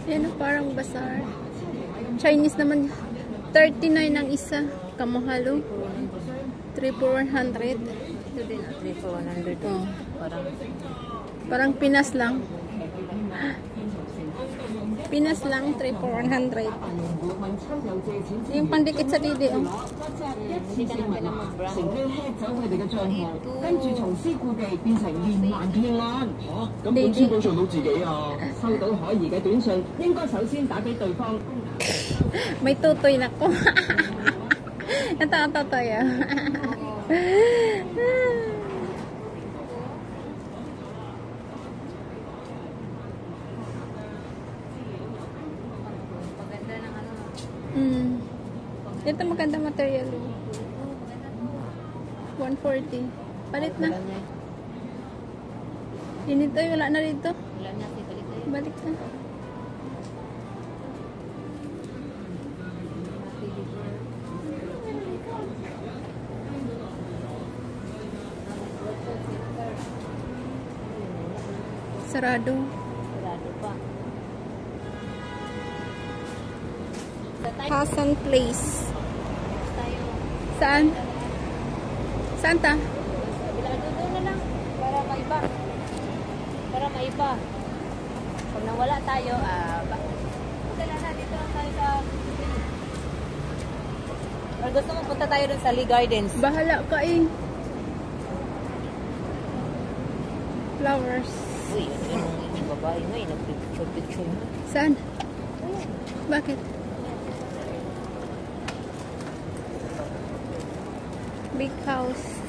Yan, parang bazaar. Chinese naman. 39 ang isa. Kamahalo. 3 for 100. Ito din, 3 for 100. Oh. Parang Pinas lang. Pinas lang, 3 for 100. Yung pandikit sa didi, oh. hindi ka na kailangan mag-brown. 乘機 hack 走佢哋嘅帳項，跟住從事故地變成連環騙案。咁本先保障到自己啊！收到可疑嘅短信，應該首先打俾對方。 May tutoy na ko. Ito ang tutoy, ah. Maganda ng ano. Ito maganda material. 140. Palit na. Inito, wala na dito. Wala na, balik tayo. Balik na. Sarado. Sarado pa. Hassan Place. Tayo. Saan? Saan ta? Kabila doon na lang. Para maiba. Para maiba. Pag nawala tayo, punta na dito lang tayo sa... Or gusto mo punta tayo dun sa Lee Gardens. Bahala ka eh. Flowers. Uy, yung babae nga eh, nagpicture-picture mo. Saan? Bakit? Big house.